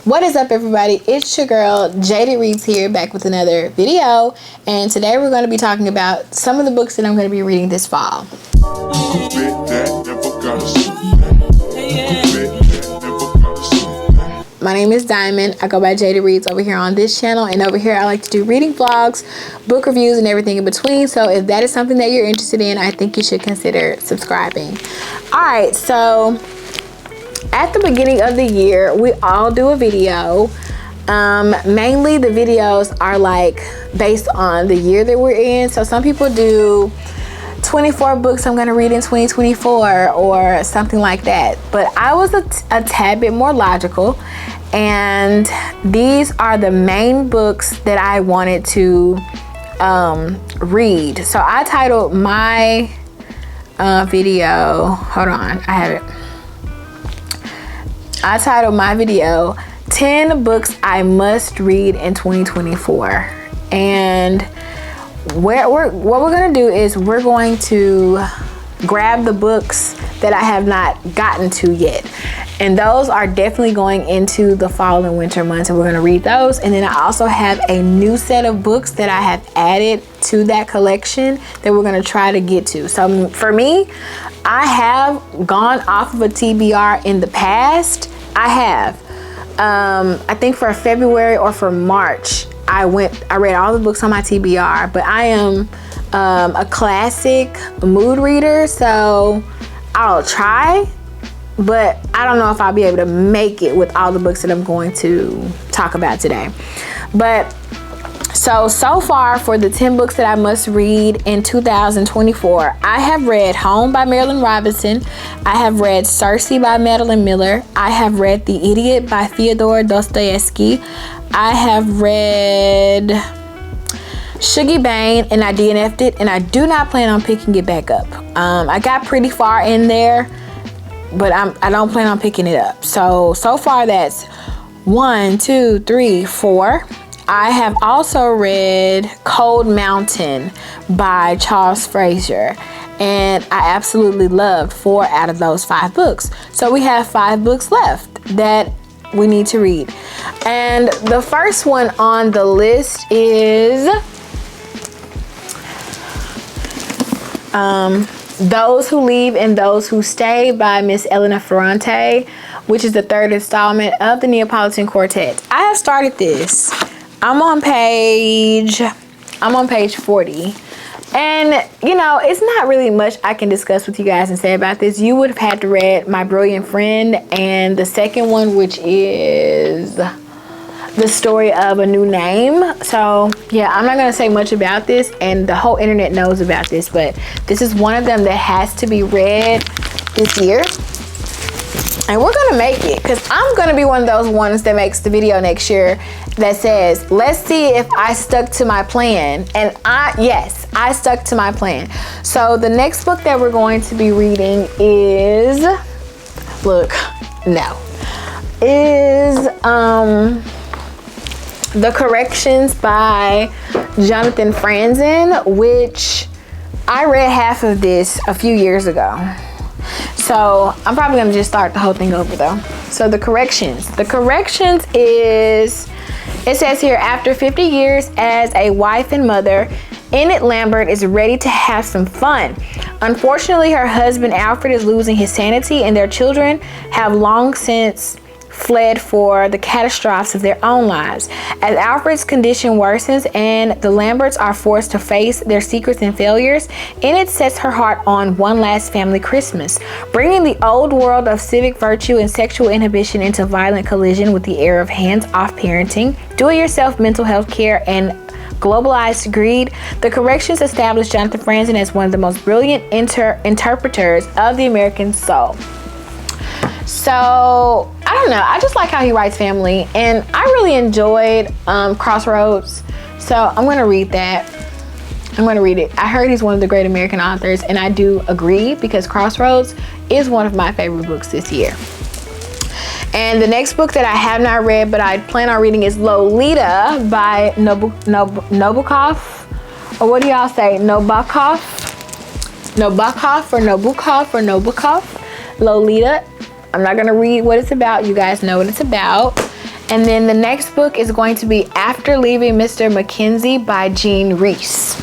What is up, everybody? It's your girl Jaded Reads here, back with another video, and today we're going to be talking about some of the books that I'm going to be reading this fall. My name is Diamond. I go by Jaded Reads over here on this channel, and over here I like to do reading vlogs, book reviews, and everything in between. So if that is something that you're interested in, I think you should consider subscribing. Alright, so at the beginning of the year, we all do a video. Mainly the videos are like based on the year that we're in. So some people do 24 books I'm going to read in 2024 or something like that. But I was a tad bit more logical. And these are the main books that I wanted to read. So I titled my video, hold on, I have it. I titled my video 10 books I must read in 2024. And what we're going to do is we're going to grab the books that I have not gotten to yet. And those are definitely going into the fall and winter months, and we're going to read those. And then I also have a new set of books that I have added to that collection that we're going to try to get to. So for me, I have gone off of a TBR in the past. I have. I think for February or for March, I read all the books on my TBR, but I am a classic mood reader, so I'll try, but I don't know if I'll be able to make it with all the books that I'm going to talk about today. But so far for the 10 books that I must read in 2024, I have read Home by Marilynne Robinson. I have read Circe by Madeline Miller. I have read The Idiot by Fyodor Dostoevsky. I have read Shuggie Bain, and I DNF'd it, and I do not plan on picking it back up. I got pretty far in there, but I don't plan on picking it up. So far that's 1, 2, 3, 4. I have also read Cold Mountain by Charles Frazier, and I absolutely loved 4 out of those 5 books. So we have 5 books left that we need to read. And the first one on the list is Those Who Leave and Those Who Stay by Miss Elena Ferrante, which is the 3rd installment of the Neapolitan Quartet. I have started this. I'm on page 40. And, you know, it's not really much I can discuss with you guys and say about this. You would have had to read My Brilliant Friend and the second one, which is The Story of a New Name. So, yeah, I'm not going to say much about this, and the whole internet knows about this, but this is one of them that has to be read this year. And we're going to make it, because I'm going to be one of those ones that makes the video next year that says, let's see if I stuck to my plan. And yes, I stuck to my plan. So the next book that we're going to be reading is, The Corrections by Jonathan Franzen, which I read half of this a few years ago. So I'm probably gonna just start the whole thing over though. So The Corrections is, it says here, after 50 years as a wife and mother, Enid Lambert is ready to have some fun. Unfortunately, her husband Alfred is losing his sanity, and their children have long since fled for the catastrophes of their own lives. As Alfred's condition worsens and the Lamberts are forced to face their secrets and failures, Enid sets her heart on one last family Christmas, bringing the old world of civic virtue and sexual inhibition into violent collision with the era of hands-off parenting, do-it-yourself mental health care, and globalized greed. The Corrections established Jonathan Franzen as one of the most brilliant interpreters of the American soul. So, I don't know. I just like how he writes family, and I really enjoyed Crossroads. So, I'm going to read that. I'm going to read it. I heard he's one of the great American authors, and I do agree, because Crossroads is one of my favorite books this year. And the next book that I have not read, but I plan on reading, is Lolita by Nabokov. Or what do y'all say? Nabokov? Lolita. I'm not going to read what it's about. You guys know what it's about. And then the next book is going to be After Leaving Mr. Mackenzie by Jean Reese.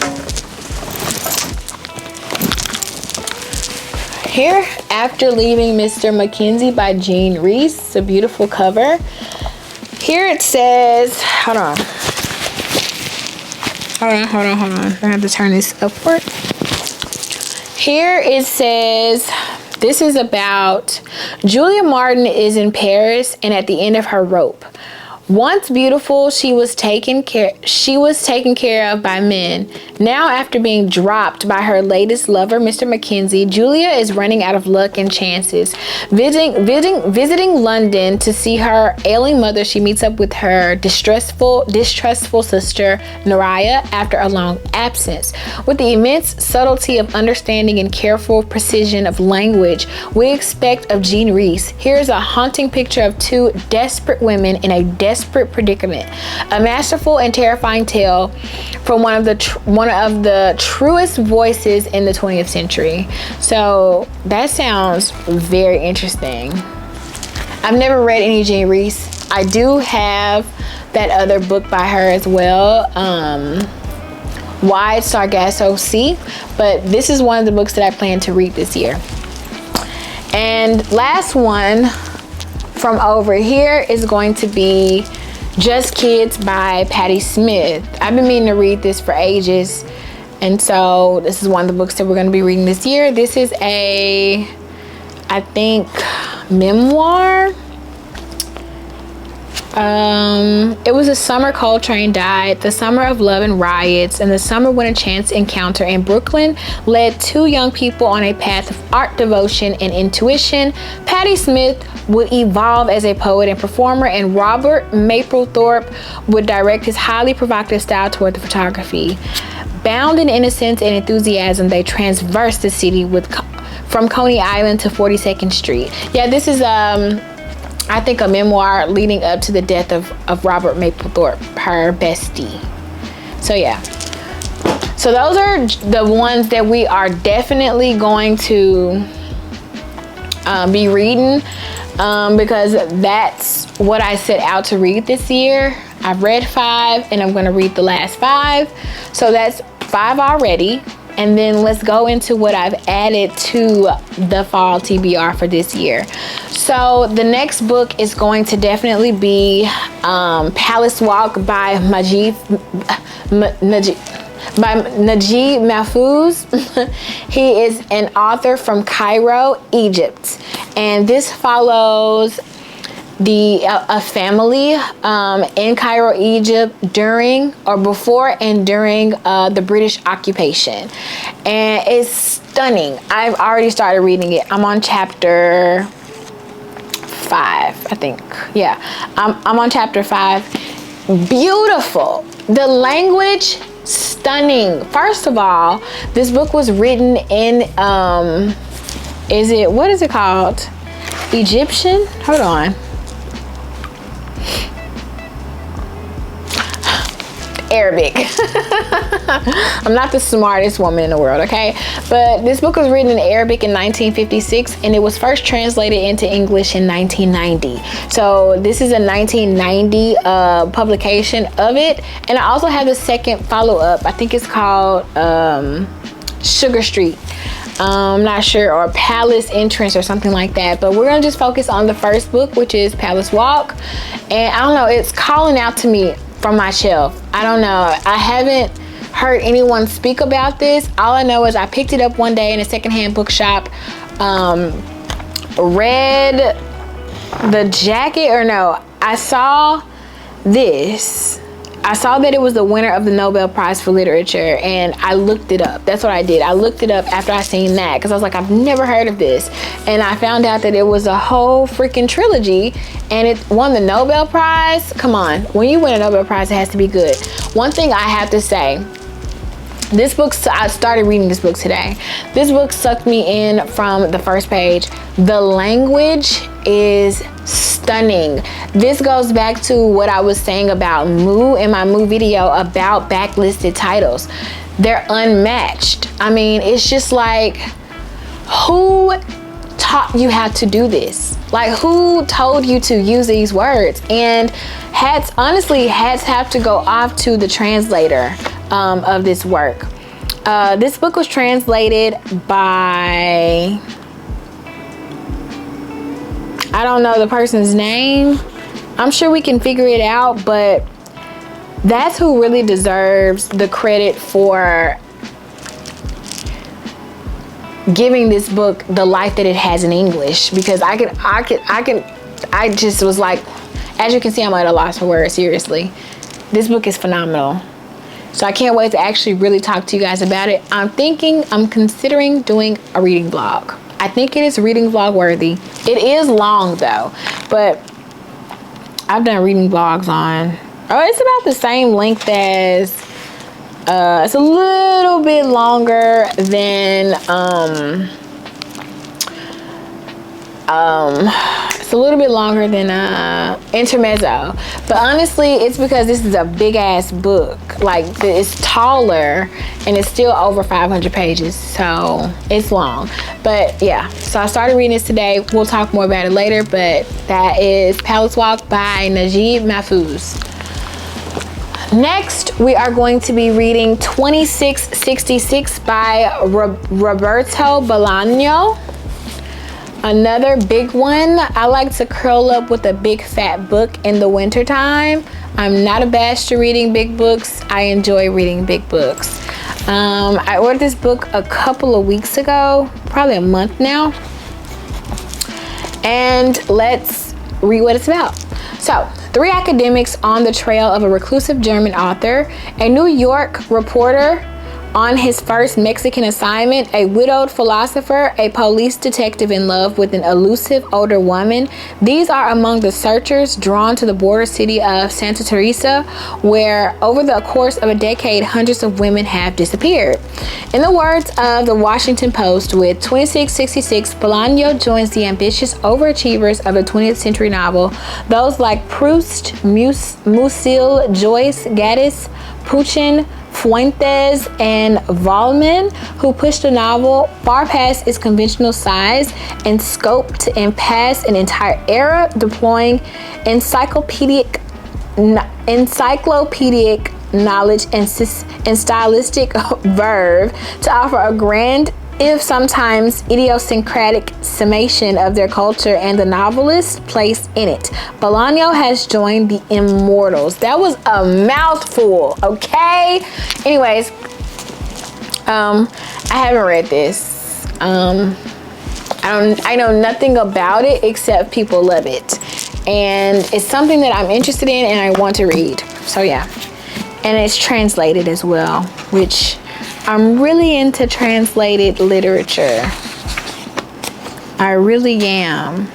Here, After Leaving Mr. Mackenzie by Jean Reese. It's a beautiful cover. Here it says, hold on. I have to turn this upward. Here it says, this is about Julia Martin is in Paris and at the end of her rope. Once beautiful, she was taken care of by men. Now, after being dropped by her latest lover, Mr. Mackenzie, Julia is running out of luck and chances. Visiting London to see her ailing mother, she meets up with her distrustful sister, Naraya, after a long absence. With the immense subtlety of understanding and careful precision of language we expect of Jean Reese, here's a haunting picture of two desperate women in a desperate predicament. A masterful and terrifying tale from one of the truest voices in the 20th century. So that sounds very interesting. I've never read any Jean Reese. I do have that other book by her as well, Wide Sargasso Sea, but this is one of the books that I plan to read this year. And last one from over here is going to be Just Kids by Patti Smith. I've been meaning to read this for ages, and so this is one of the books that we're going to be reading this year. This is a, I think, memoir. It was a summer Coltrane died, the summer of love and riots, and the summer when a chance encounter in Brooklyn led two young people on a path of art, devotion, and intuition. Patti Smith would evolve as a poet and performer, and Robert Mapplethorpe would direct his highly provocative style toward the photography. Bound in innocence and enthusiasm, they traversed the city from Coney Island to 42nd Street. Yeah, this is I think a memoir leading up to the death of Robert Mapplethorpe, her bestie. So yeah. So those are the ones that we are definitely going to be reading, because that's what I set out to read this year. I've read 5 and I'm going to read the last 5. So that's 5 already. And then let's go into what I've added to the fall TBR for this year. So the next book is going to definitely be Palace Walk by Najib Mahfouz. He is an author from Cairo, Egypt. And this follows a family in Cairo, Egypt during or before and during the British occupation, and it's stunning. I've already started reading it. I'm on chapter 5, I think. Yeah, I'm on chapter 5. Beautiful. The language, stunning. First of all, this book was written in what is it called? Egyptian? Hold on. Arabic. I'm not the smartest woman in the world, okay? But this book was written in Arabic in 1956, and it was first translated into English in 1990. So this is a 1990 publication of it. And I also have the second follow-up. I think it's called Sugar Street. I'm not sure, or Palace Entrance or something like that. But we're gonna just focus on the first book, which is Palace Walk. And I don't know, it's calling out to me from my shelf. I don't know. I haven't heard anyone speak about this. All I know is I picked it up one day in a secondhand bookshop, read the jacket, or no, I saw this. I saw that it was the winner of the Nobel Prize for Literature, and I looked it up. That's what I did. I looked it up after I seen that, because I was like, I've never heard of this. And I found out that it was a whole freaking trilogy, and it won the Nobel Prize. Come on. When you win a Nobel Prize, it has to be good. One thing I have to say, this book, I started reading this book today. This book sucked me in from the first page. The language is stunning. This goes back to what I was saying about Moo in my Moo video about backlisted titles. They're unmatched. I mean, it's just like, who taught you how to do this? Like, who told you to use these words? And hats have to go off to the translator of this work. This book was translated by, I don't know the person's name. I'm sure we can figure it out, but that's who really deserves the credit for giving this book the life that it has in English. Because I just was like, as you can see, I'm at a loss for words. Seriously, this book is phenomenal. So I can't wait to actually really talk to you guys about it. I'm considering doing a reading vlog. I think it is reading vlog worthy. It is long though, but I've done reading vlogs on, it's about the same length as, it's a little bit longer than, Intermezzo. But honestly, it's because this is a big ass book. Like, it's taller and it's still over 500 pages, so it's long. But yeah, so I started reading this today. We'll talk more about it later, but that is Palace Walk by Najib Mahfouz. Next, we are going to be reading 2666 by Roberto Bolaño. Another big one. I like to curl up with a big fat book in the winter time. I'm not abashed to reading big books. I enjoy reading big books. I ordered this book a couple of weeks ago, probably a month now. And let's read what it's about. So, 3 academics on the trail of a reclusive German author, a New York reporter on his first Mexican assignment, a widowed philosopher, a police detective in love with an elusive older woman. These are among the searchers drawn to the border city of Santa Teresa, where over the course of a decade, hundreds of women have disappeared. In the words of the Washington Post, with 2666, Bolaño joins the ambitious overachievers of the 20th century novel, those like Proust, Musil, Joyce, Gaddis, Puchin, Fuentes, and Vollmann, who pushed the novel far past its conventional size and scope to impasse an entire era, deploying encyclopedic knowledge and stylistic verve to offer a grand, if sometimes idiosyncratic, summation of their culture and the novelist's place in it. Bolaño has joined the immortals. That was a mouthful, okay? Anyways, I haven't read this. I know nothing about it except people love it. And it's something that I'm interested in and I want to read. So yeah. And it's translated as well, which I'm really into translated literature. I really am.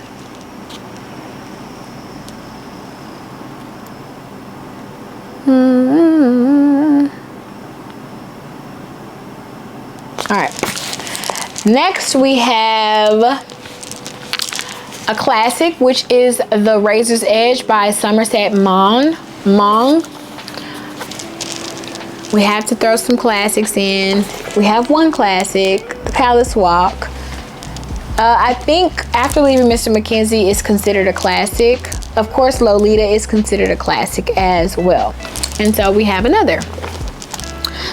All right. Next, we have a classic, which is The Razor's Edge by Somerset Maugham. We have to throw some classics in. We have one classic, The Palace Walk. I think After Leaving Mr. Mackenzie is considered a classic. Of course, Lolita is considered a classic as well. And so we have another.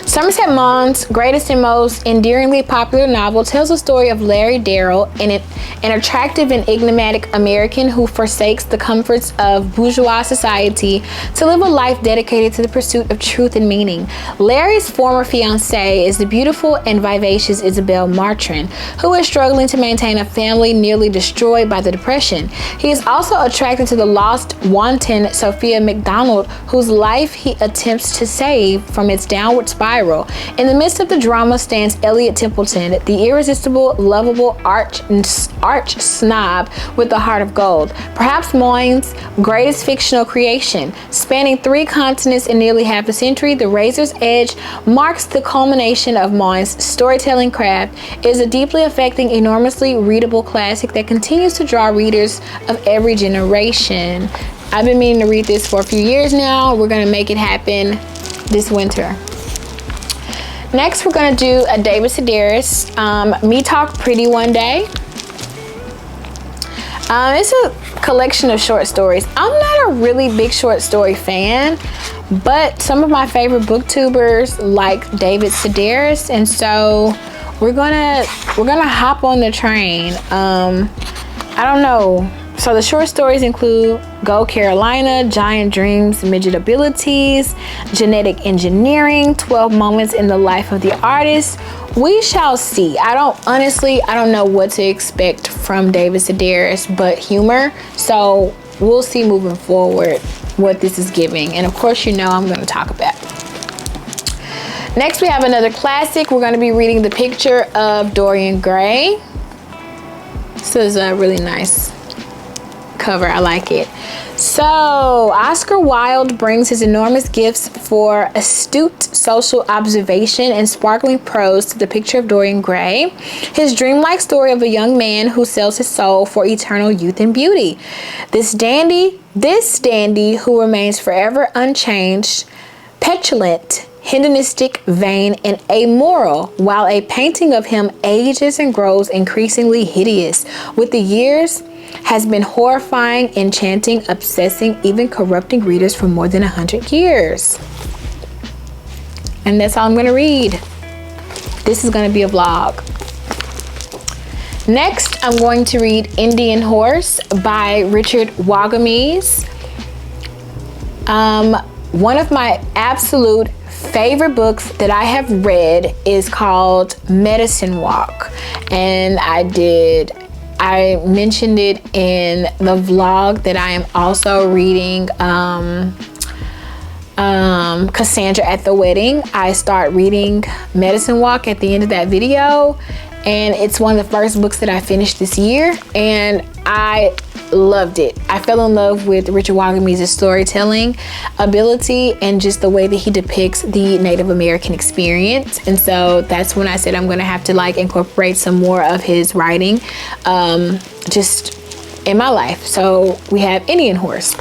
Somerset Maugham's greatest and most endearingly popular novel tells the story of Larry Darrell, an attractive and enigmatic American who forsakes the comforts of bourgeois society to live a life dedicated to the pursuit of truth and meaning. Larry's former fiancée is the beautiful and vivacious Isabel Martrin, who is struggling to maintain a family nearly destroyed by the Depression. He is also attracted to the lost wanton Sophia MacDonald, whose life he attempts to save from its downward spiral. In the midst of the drama stands Elliot Templeton, the irresistible, lovable arch snob with a heart of gold. Perhaps Moyne's greatest fictional creation. Spanning 3 continents in nearly half a century, The Razor's Edge marks the culmination of Moyne's storytelling craft. It is a deeply affecting, enormously readable classic that continues to draw readers of every generation. I've been meaning to read this for a few years now. We're going to make it happen this winter. Next, we're going to do a David Sedaris, Me Talk Pretty One Day. It's a collection of short stories. I'm not a really big short story fan, but some of my favorite booktubers like David Sedaris, and so we're gonna hop on the train. I don't know. So the short stories include Go Carolina, Giant Dreams, Midget Abilities, Genetic Engineering, 12 Moments in the Life of the Artist. We shall see. I don't know what to expect from David Sedaris but humor. So we'll see moving forward what this is giving. And of course, you know I'm going to talk about it. Next, we have another classic. We're going to be reading The Picture of Dorian Gray. This is a really nice cover. I like it. So Oscar Wilde brings his enormous gifts for astute social observation and sparkling prose to The Picture of Dorian Gray, his dreamlike story of a young man who sells his soul for eternal youth and beauty. This dandy who remains forever unchanged, petulant, hedonistic, vain, and amoral, while a painting of him ages and grows increasingly hideous with the years, has been horrifying, enchanting, obsessing, even corrupting readers for more than 100 years. And that's all I'm going to read. This is going to be a vlog. Next, I'm going to read Indian Horse by Richard Wagamese. One of my absolute favorite books that I have read is called Medicine Walk, and I mentioned it in the vlog that I am also reading Cassandra at the Wedding. I start reading Medicine Walk at the end of that video, and it's one of the first books that I finished this year, and I loved it. I fell in love with Richard Wagamese's storytelling ability and just the way that he depicts the Native American experience. And so that's when I said I'm gonna have to like incorporate some more of his writing just in my life. So we have Indian Horse.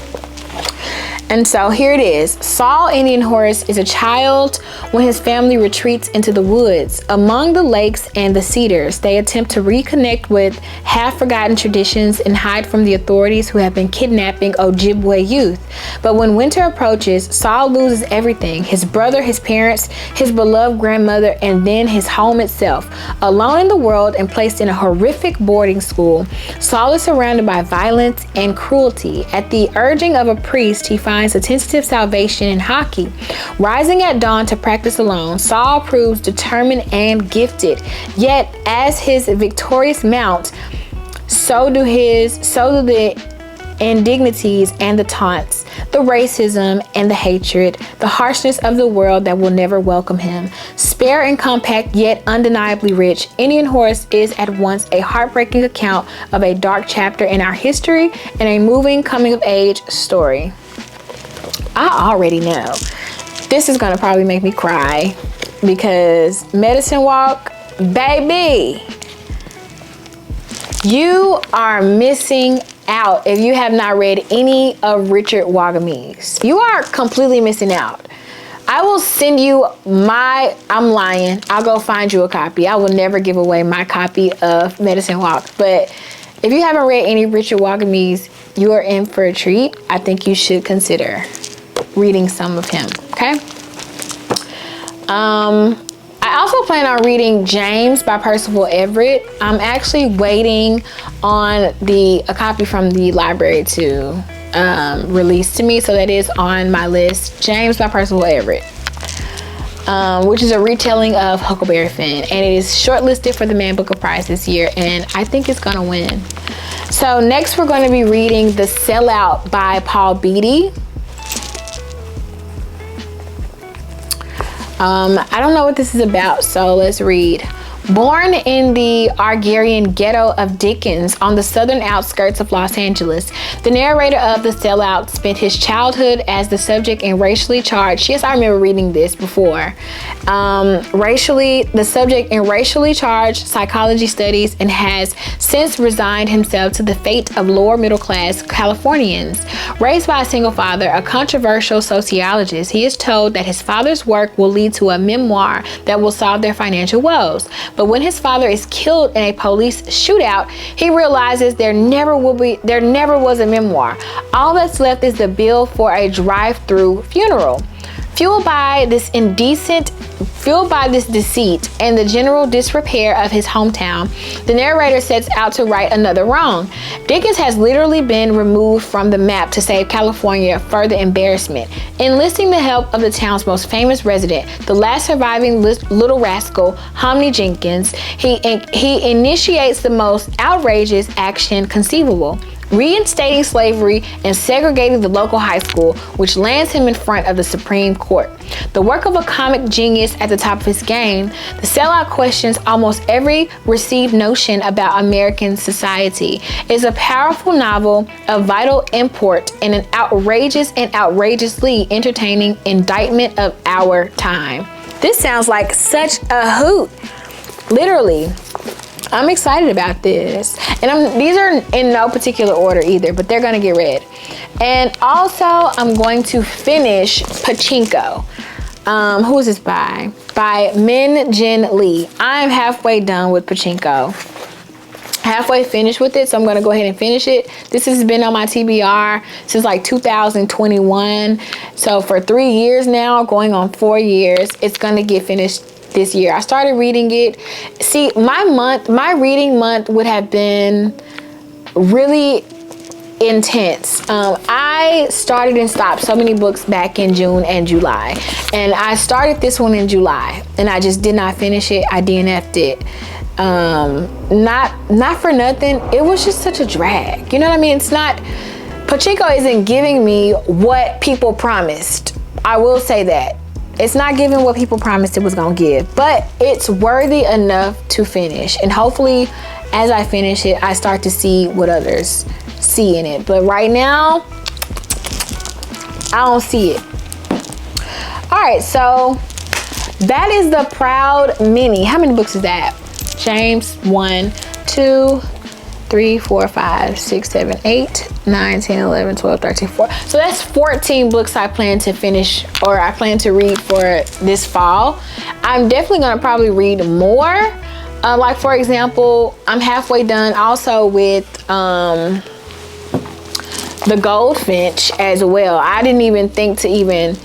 And so here it is. Saul Indian Horse is a child when his family retreats into the woods. Among the lakes and the cedars, they attempt to reconnect with half-forgotten traditions and hide from the authorities who have been kidnapping Ojibwe youth. But when winter approaches, Saul loses everything: his brother, his parents, his beloved grandmother, and then his home itself. Alone in the world and placed in a horrific boarding school, Saul is surrounded by violence and cruelty. At the urging of a priest, he finds a tentative salvation in hockey. Rising at dawn to practice alone, Saul proves determined and gifted. Yet, as his victorious mount, so do the indignities and the taunts, the racism and the hatred, the harshness of the world that will never welcome him. Spare and compact, yet undeniably rich, Indian Horse is at once a heartbreaking account of a dark chapter in our history and a moving coming-of-age story. I already know this is gonna probably make me cry because Medicine Walk, baby, you are missing out if you have not read any of Richard Wagamese. You are completely missing out. I will send you I'm lying. I'll go find you a copy. I will never give away my copy of Medicine Walk. But if you haven't read any Richard Wagamese, you are in for a treat. I think you should consider reading some of him, okay? I also plan on reading James by Percival Everett. I'm actually waiting on a copy from the library to release to me, so that is on my list. James by Percival Everett, which is a retelling of Huckleberry Finn, and it is shortlisted for the Man Booker Prize this year, and I think it's gonna win. So next we're going to be reading The Sellout by Paul Beatty. I don't know what this is about, so let's read. Born in the Argarian ghetto of Dickens on the southern outskirts of Los Angeles, the narrator of The Sellout spent his childhood as the subject in racially charged, yes, I remember reading this before, the subject in racially charged psychology studies, and has since resigned himself to the fate of lower middle class Californians. Raised by a single father, a controversial sociologist, he is told that his father's work will lead to a memoir that will solve their financial woes. But when his father is killed in a police shootout, he realizes there never was a memoir. All that's left is the bill for a drive-through funeral. Fueled by this deceit and the general disrepair of his hometown, the narrator sets out to right another wrong. Dickens has literally been removed from the map to save California further embarrassment. Enlisting the help of the town's most famous resident, the last surviving little rascal, Hominy Jenkins, he initiates the most outrageous action conceivable, reinstating slavery and segregating the local high school, which lands him in front of the Supreme Court. The work of a comic genius at the top of his game, the sellout questions almost every received notion about American society. Is a powerful novel of vital import and an outrageous and outrageously entertaining indictment of our time. This sounds like such a hoot. Literally. I'm excited about this. And these are in no particular order either, but they're gonna get read. And also, I'm going to finish Pachinko. Who is this by? By Min Jin Lee. I'm halfway done with Pachinko. Halfway finished with it, so I'm gonna go ahead and finish it. This has been on my TBR since like 2021. So for 3 years now, going on 4 years, it's gonna get finished this year. I started reading it. See, my reading month would have been really intense. I started and stopped so many books back in June and July, and I started this one in July, and I just did not finish it. I DNF'd it. Not for nothing. It was just such a drag. You know what I mean? Pachinko isn't giving me what people promised. I will say that. It's not giving what people promised it was gonna give, but it's worthy enough to finish. And hopefully, as I finish it, I start to see what others see in it. But right now, I don't see it. All right, so that is the Proud Mini. How many books is that? James, 1, 2, 3, 4, 5, 6, 7, 8, 9, 10, 11, 12, 13, 14. So that's 14 books I plan to finish, or I plan to read for this fall. I'm definitely gonna probably read more. Like for example, I'm halfway done also with The Goldfinch as well. I didn't even think to even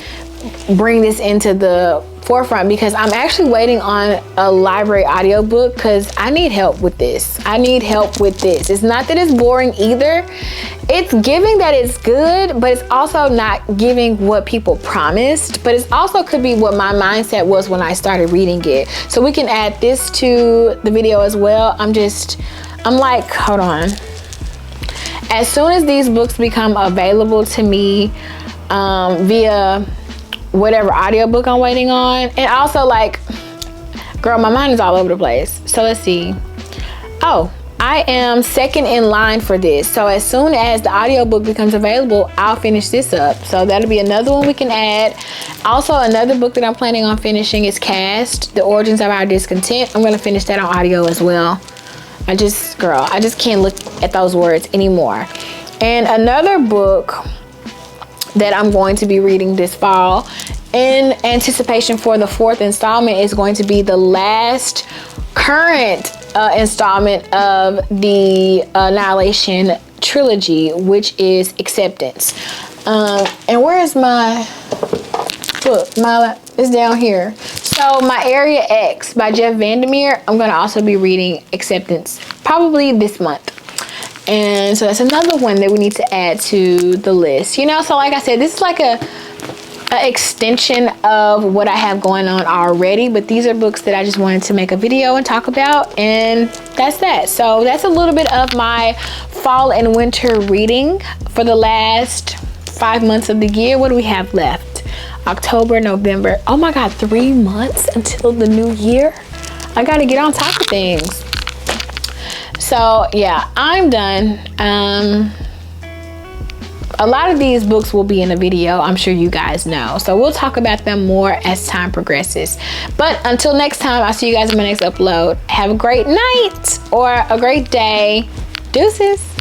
bring this into the forefront because I'm actually waiting on a library audiobook because I need help with this. It's not that it's boring either. It's giving that it's good, but it's also not giving what people promised, but it also could be what my mindset was when I started reading it. So we can add this to the video as well. I'm like, hold on. As soon as these books become available to me via whatever audiobook I'm waiting on, and also like, girl, my mind is all over the place. So let's see. Oh, I am second in line for this. So as soon as the audiobook becomes available, I'll finish this up. So that'll be another one we can add. Also, another book that I'm planning on finishing is Cast, The Origins of Our Discontent. I'm gonna finish that on audio as well. I just can't look at those words anymore. And another book that I'm going to be reading this fall in anticipation for the 4th installment is going to be the last current installment of the Annihilation trilogy, which is Acceptance. And where is my book? It's down here. So My Area X by Jeff Vandermeer, I'm going to also be reading Acceptance probably this month. And so that's another one that we need to add to the list. You know, so like I said, this is like a extension of what I have going on already, but these are books that I just wanted to make a video and talk about, and that's that. So that's a little bit of my fall and winter reading for the last 5 months of the year. What do we have left? October, November. Oh my God, 3 months until the new year. I gotta get on top of things. So yeah, I'm done. A lot of these books will be in a video, I'm sure you guys know. So we'll talk about them more as time progresses. But until next time, I'll see you guys in my next upload. Have a great night or a great day. Deuces.